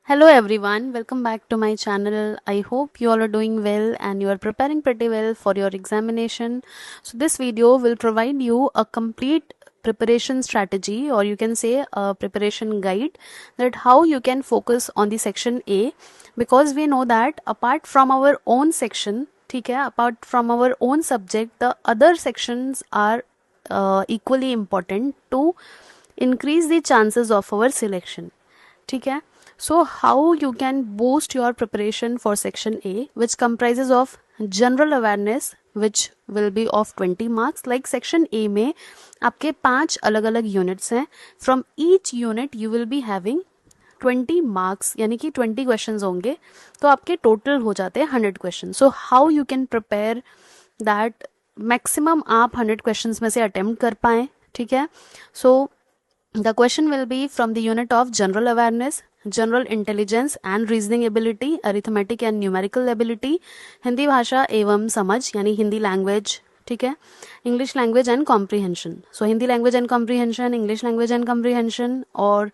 Hello everyone, welcome back to my channel. I hope you all are doing well and you are preparing pretty well for your examination. So this video will provide you a complete preparation strategy, or you can say a preparation guide, that how you can focus on the section A, because we know that apart from our own section, ठीक है, apart from our own subject, the other sections are equally important to increase the chances of our selection. ठीक है. So how you can boost your preparation for section A, which comprises of general awareness, which will be of 20 marks. Like section A में आपके 5 अलग अलग units हैं. From each unit you will be having 20 marks, यानी कि 20 questions होंगे, तो आपके total हो जाते हैं 100 questions. So how you can prepare that maximum आप 100 questions में से attempt कर पाएँ. ठीक है. So the question will be from the unit of general awareness, general intelligence and reasoning ability, arithmetic and numerical ability, Hindi भाषा एवं समझ यानी हिंदी लैंग्वेज. ठीक है. English language and comprehension. So Hindi language and comprehension, English language and comprehension और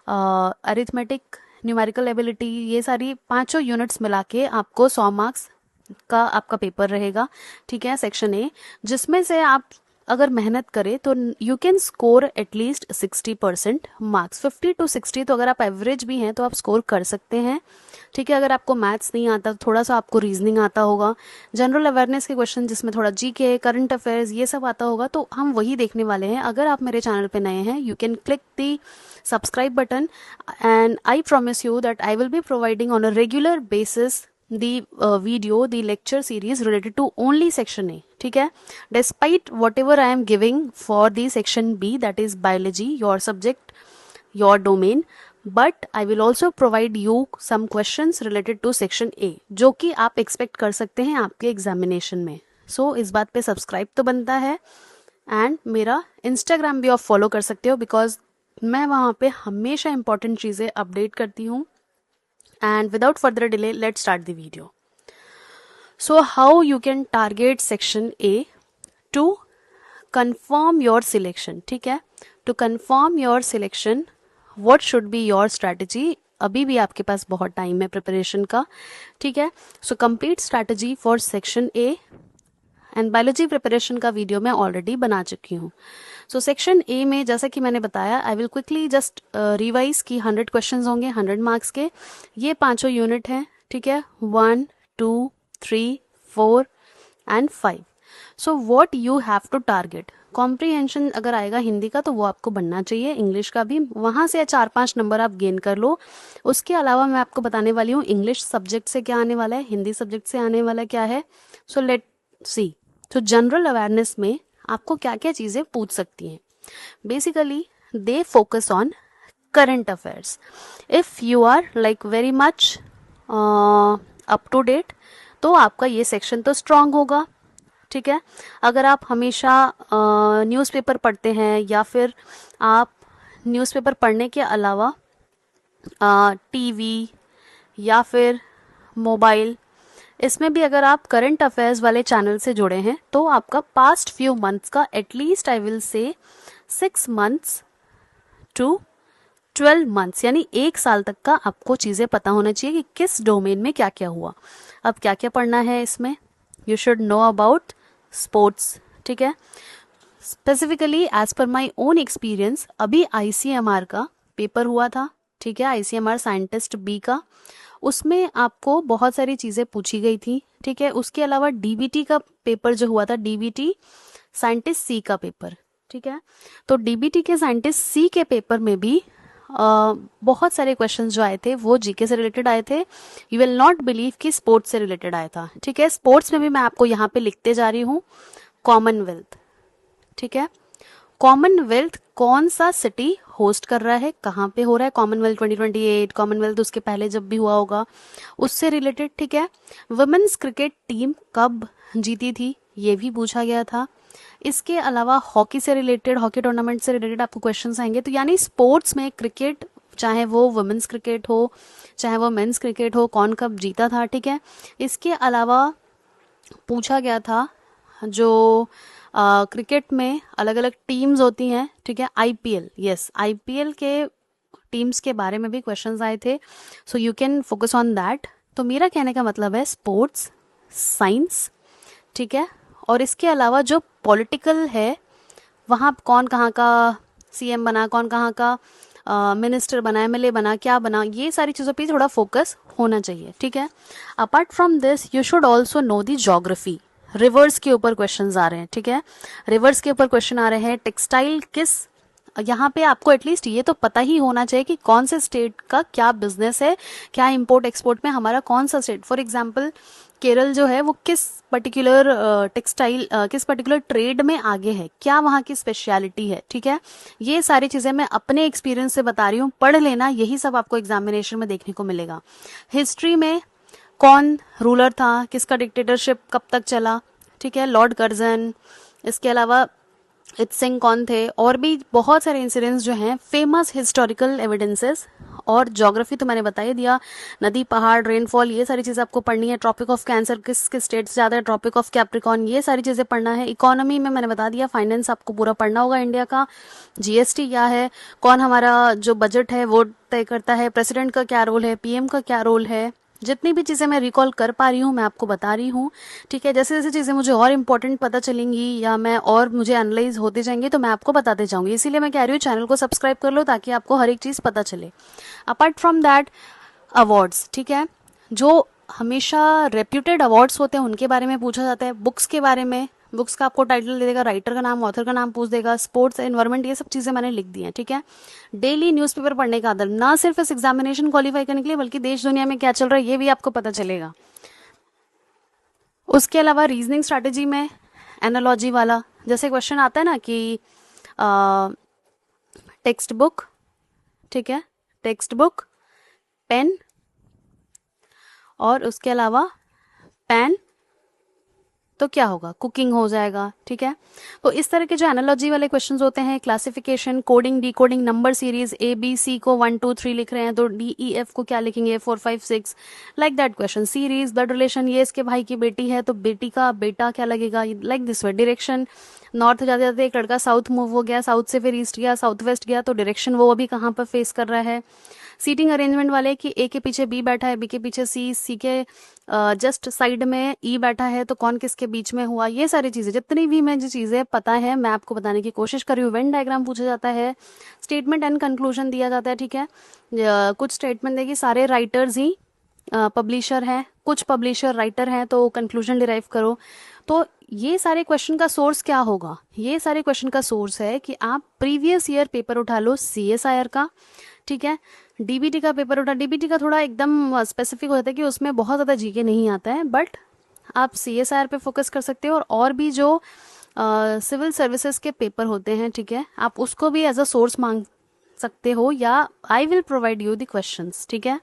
arithmetic, numerical ability, ये सारी पांचों यूनिट्स मिला के आपको 100 मार्क्स का आपका पेपर रहेगा. ठीक है, सेक्शन ए, जिसमें से आप अगर मेहनत करें तो you can score at least 60% marks. 50 to 60 तो अगर आप एवरेज भी हैं तो आप स्कोर कर सकते हैं. ठीक है. अगर आपको मैथ्स नहीं आता, थोड़ा सा आपको रीजनिंग आता होगा, जनरल अवेयरनेस के क्वेश्चन जिसमें थोड़ा जीके, करंट अफेयर्स, ये सब आता होगा, तो हम वही देखने वाले हैं. अगर आप मेरे चैनल पे नए हैं, you can click the subscribe button and I promise you that I will be providing on a regular basis the video, the lecture series related to only section A. ठीक है. Despite whatever I am giving for the section B, that is biology, your subject, your domain, but I will also provide you some questions related to section A, जो कि आप expect कर सकते हैं आपके examination में. So इस बात पे subscribe तो बनता है and मेरा Instagram भी आप follow कर सकते हो, because मैं वहाँ पे हमेशा important चीज़ें update करती हूँ. And without further delay, let's start the video. So how you can target section A to confirm your selection. ठीक है. To confirm your selection, what should be your strategy? अभी भी आपके पास बहुत टाइम है प्रिपरेशन का. ठीक है. So complete strategy for section A and biology preparation का वीडियो मैं ऑलरेडी बना चुकी हूँ. सो सेक्शन ए में जैसा कि मैंने बताया, I will quickly just revise की 100 क्वेश्चंस होंगे 100 मार्क्स के. ये पांचों यूनिट हैं. ठीक है. 1, 2, 3, 4 and 5. So what you have to target. Comprehension अगर आएगा हिंदी का तो वो आपको बनना चाहिए, इंग्लिश का भी, वहाँ से 4-5 नंबर आप गेन कर लो. उसके अलावा मैं आपको बताने वाली हूँ इंग्लिश सब्जेक्ट से क्या आने वाला है, हिंदी सब्जेक्ट से आने वाला क्या है. So let see. तो जनरल अवेयरनेस में आपको क्या क्या चीज़ें पूछ सकती हैं. Basically they focus on current affairs. If you are like very much up to date तो आपका ये सेक्शन तो स्ट्रांग होगा. ठीक है. अगर आप हमेशा न्यूज़पेपर पढ़ते हैं या फिर आप न्यूज़पेपर पढ़ने के अलावा टीवी या फिर मोबाइल, इसमें भी अगर आप करंट अफेयर्स वाले चैनल से जुड़े हैं तो आपका पास्ट फ्यू मंथ्स का at least I will say 6 months to 12 months यानी 1 साल तक का आपको चीज़ें पता होना चाहिए कि किस डोमेन में क्या क्या हुआ. अब क्या क्या पढ़ना है इसमें. You should know about sports. ठीक है. Specifically as per my own experience, अभी ICMR का पेपर हुआ था. ठीक है. ICMR साइंटिस्ट बी का, उसमें आपको बहुत सारी चीज़ें पूछी गई थी. ठीक है. उसके अलावा DBT का पेपर जो हुआ था, DBT साइंटिस्ट सी का पेपर. ठीक है. तो DBT के साइंटिस्ट सी के पेपर में भी बहुत सारे क्वेश्चंस जो आए थे वो जीके से रिलेटेड आए थे. यू विल नॉट बिलीव कि स्पोर्ट्स से रिलेटेड आया था. ठीक है. स्पोर्ट्स में भी मैं आपको यहाँ पे लिखते जा रही हूँ कॉमनवेल्थ. ठीक है. कॉमनवेल्थ कौन सा सिटी होस्ट कर रहा है, कहाँ पे हो रहा है. कॉमनवेल्थ 2028, कॉमनवेल्थ उसके पहले जब भी हुआ होगा उससे रिलेटेड. ठीक है. वुमेन्स क्रिकेट टीम कब जीती थी ये भी पूछा गया था. इसके अलावा हॉकी से रिलेटेड, हॉकी टूर्नामेंट से रिलेटेड आपको क्वेश्चंस आएंगे. तो यानी स्पोर्ट्स में क्रिकेट, चाहे वो वुमेन्स क्रिकेट हो चाहे वो मेंस क्रिकेट हो, कौन कब जीता था. ठीक है. इसके अलावा पूछा गया था जो क्रिकेट में अलग अलग टीम्स होती हैं. ठीक है. IPL, यस, IPL के टीम्स के बारे में भी क्वेश्चंस आए थे, so you can focus on that. तो मेरा कहने का मतलब है स्पोर्ट्स, साइंस, ठीक है, और इसके अलावा जो पॉलिटिकल है, वहाँ कौन कहाँ का सीएम बना, कौन कहाँ का मिनिस्टर बना, एमएलए बना, क्या बना, ये सारी चीज़ों पे थोड़ा फोकस होना चाहिए, ठीक है। Apart from this you should also know the geography. Reverse के ऊपर क्वेश्चंस आ रहे हैं, ठीक है, रिवर्स के ऊपर क्वेश्चन आ रहे हैं। टेक्सटाइल किस, यहाँ पे आपको एटलीस्ट ये तो पता ही होना चाहिए कि कौन से स्टेट का क्या बिजनेस है, क्या इंपोर्ट एक्सपोर्ट में हमारा कौन सा स्टेट, फॉर एग्जांपल केरल जो है वो किस पर्टिकुलर टेक्सटाइल किस पर्टिकुलर ट्रेड में आगे है, क्या वहाँ की स्पेशलिटी है, ठीक है। ये सारी चीज़ें मैं अपने एक्सपीरियंस से बता रही हूँ, पढ़ लेना, यही सब आपको एग्जामिनेशन में देखने को मिलेगा। हिस्ट्री में कौन रूलर था, किसका डिक्टेटरशिप कब तक चला, ठीक है, लॉर्ड कर्जन, इसके अलावा इत्सिंग कौन थे, और भी बहुत सारे इंसिडेंट्स जो हैं, फेमस हिस्टोरिकल एविडेंसेस। और ज्योग्राफी तो मैंने बता ही दिया, नदी, पहाड़, रेनफॉल, ये सारी चीज़ें आपको पढ़नी है। ट्रॉपिक ऑफ कैंसर किस किस स्टेट से ज़्यादा है, ट्रॉपिक ऑफ कैप्रिकॉर्न, ये सारी चीज़ें पढ़ना है। इकोनॉमी में मैंने बता दिया, फाइनेंस आपको पूरा पढ़ना होगा इंडिया का। जीएसटी क्या है, कौन हमारा जो बजट है वो तय करता है, प्रेसिडेंट का क्या रोल है, पीएम का क्या रोल है, जितनी भी चीज़ें मैं रिकॉल कर पा रही हूँ मैं आपको बता रही हूँ, ठीक है। जैसे जैसे चीज़ें मुझे और इम्पोर्टेंट पता चलेंगी या मैं और मुझे एनालाइज होते जाएंगे तो मैं आपको बताते जाऊंगी, इसीलिए मैं कह रही हूँ चैनल को सब्सक्राइब कर लो ताकि आपको हर एक चीज़ पता चले। अपार्ट फ्रॉम दैट अवार्ड्स, ठीक है, जो हमेशा रेप्यूटेड अवार्ड्स होते हैं उनके बारे में पूछा जाता है। बुक्स के बारे में, बुक्स का आपको टाइटल दे देगा, राइटर का नाम, ऑथर का नाम पूछ देगा। स्पोर्ट्स, एनवायरमेंट, ये सब चीज़ें मैंने लिख दी हैं, ठीक है। डेली न्यूज़पेपर पढ़ने का आदत, ना सिर्फ इस एग्जामिनेशन क्वालिफाई करने के लिए बल्कि देश दुनिया में क्या चल रहा है ये भी आपको पता चलेगा। उसके अलावा रीजनिंग स्ट्रैटेजी में एनालॉजी वाला, जैसे क्वेश्चन आता है ना कि टेक्स्ट बुक, ठीक है, टेक्स्ट बुक, पेन, और उसके अलावा पैन तो क्या होगा, कुकिंग हो जाएगा, ठीक है। तो इस तरह के जो एनालॉजी वाले क्वेश्चंस होते हैं, classification, coding, decoding, number series, A B C को 1 2 3 लिख रहे हैं तो डी ई एफ को क्या लिखेंगे, 4 5 6, like that question. Series, blood relation, ये इसके भाई की बेटी है तो बेटी का बेटा क्या लगेगा, like this way. Direction, north जाते जाते एक लड़का साउथ मूव हो गया, साउथ से फिर ईस्ट गया, साउथ वेस्ट गया, तो डायरेक्शन वो अभी कहाँ पर फेस कर रहा है। सीटिंग अरेंजमेंट वाले कि ए के पीछे बी बैठा है, बी के पीछे सी, सी के जस्ट साइड में ई बैठा है तो कौन किसके बीच में हुआ, ये सारी चीज़ें जितनी भी मैं जो चीज़ें पता है मैं आपको बताने की कोशिश कर रही हूँ। वेन डायग्राम पूछा जाता है, स्टेटमेंट एंड कंक्लूजन दिया जाता है, ठीक है। कुछ स्टेटमेंट देखिए, सारे राइटर्स ही पब्लिशर हैं, कुछ पब्लिशर राइटर हैं तो कंक्लूजन डिराइव करो। तो ये सारे क्वेश्चन का सोर्स क्या होगा, ये सारे क्वेश्चन का सोर्स है कि आप प्रीवियस ईयर पेपर उठा लो सीएसआईआर का, ठीक है। डीबीटी का पेपर उठा, डीबीटी का थोड़ा एकदम स्पेसिफिक होता है कि उसमें बहुत ज़्यादा जीके नहीं आता है, बट आप सीएसआईआर पे फोकस कर सकते हो। और भी जो सिविल सर्विसेज के पेपर होते हैं, ठीक है, आप उसको भी एज अ सोर्स मांग सकते हो, या I will provide you the questions, ठीक है।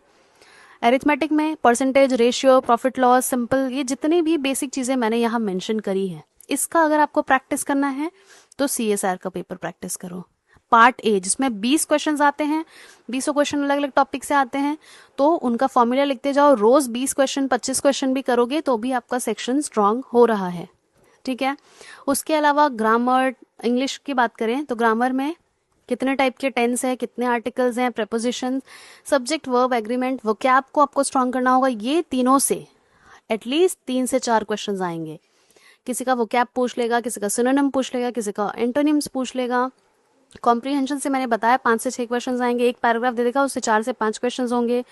एरिथमेटिक में percentage, ratio, profit loss, simple, ये जितनी भी बेसिक चीज़ें मैंने यहाँ मेंशन करी है, इसका अगर आपको प्रैक्टिस करना है तो सीएसआर का पेपर प्रैक्टिस करो। पार्ट ए जिसमें 20 क्वेश्चंस आते हैं, 20 क्वेश्चन अलग अलग टॉपिक से आते हैं, तो उनका फॉर्मूला लिखते जाओ, रोज 20 क्वेश्चन 25 क्वेश्चन भी करोगे तो भी आपका सेक्शन स्ट्रांग हो रहा है, ठीक है। उसके अलावा ग्रामर, इंग्लिश की बात करें तो ग्रामर में कितने टाइप के टेंस है, कितने आर्टिकल्स हैं, preposition, subject, verb, agreement, vocab को आपको स्ट्रांग करना होगा। ये तीनों से एटलीस्ट 3 से 4 क्वेश्चंस आएंगे। किसी का वोकैब पूछ लेगा, किसी का सिनोनिम पूछ लेगा, किसी का एंटोनिम्स पूछ लेगा। कॉम्प्रीहेंशन से मैंने बताया 5 से 6 क्वेश्चंस आएंगे, एक पैराग्राफ दे देगा उससे 4 से 5 क्वेश्चंस होंगे।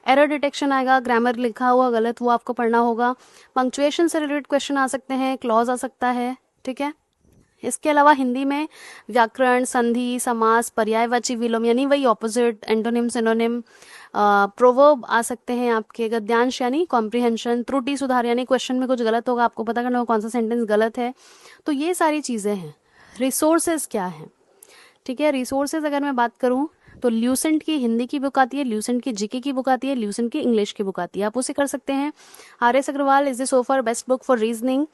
एरर डिटेक्शन आएगा, ग्रामर लिखा हुआ गलत वो आपको पढ़ना होगा। पंक्चुएशन से रिलेटेड क्वेश्चन आ सकते हैं, क्लॉज आ सकता है, ठीक है। इसके अलावा हिंदी में व्याकरण, संधि, समास, पर्यायवाची, विलोम यानी वही ऑपोजिट, एंटोनिम, सिनोनिम, प्रोवर्ब आ सकते हैं आपके। गद्यांश यानी कॉम्प्रीहेंशन, त्रुटि सुधार यानी क्वेश्चन में कुछ गलत होगा, आपको पता करना होगा कौन सा सेंटेंस गलत है। तो ये सारी चीज़ें हैं। रिसोर्सेज क्या है, ठीक है। रिसोर्सेज अगर मैं बात करूं तो ल्यूसेंट की हिंदी की बुक आती है, ल्यूसेंट की जीके की बुक आती है, ल्यूसेंट की इंग्लिश की बुक आती है, आप उसे कर सकते हैं। R S Agarwal is the so far best book for reasoning.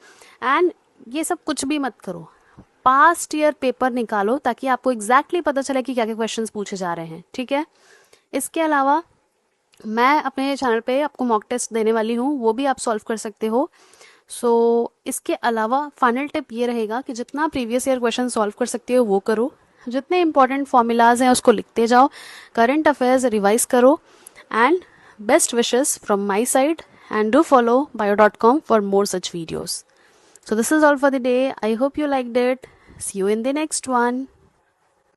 And ये सब कुछ भी मत करो, पास्ट ईयर पेपर निकालो ताकि आपको एग्जैक्टली पता चले कि क्या क्या क्वेश्चंस पूछे जा रहे हैं, ठीक है। इसके अलावा मैं अपने चैनल पे आपको मॉक टेस्ट देने वाली हूँ, वो भी आप सॉल्व कर सकते हो। इसके अलावा फाइनल टिप ये रहेगा कि जितना प्रीवियस ईयर क्वेश्चन सॉल्व कर सकते हो वो करो। जितने इंपॉर्टेंट फॉर्मूलाज हैं उसको लिखते जाओ, करंट अफेयर्स रिवाइज करो, and best wishes from my side, and do follow bio.com for more such videos. So this is all for the day. I hope you liked it. See you in the next one.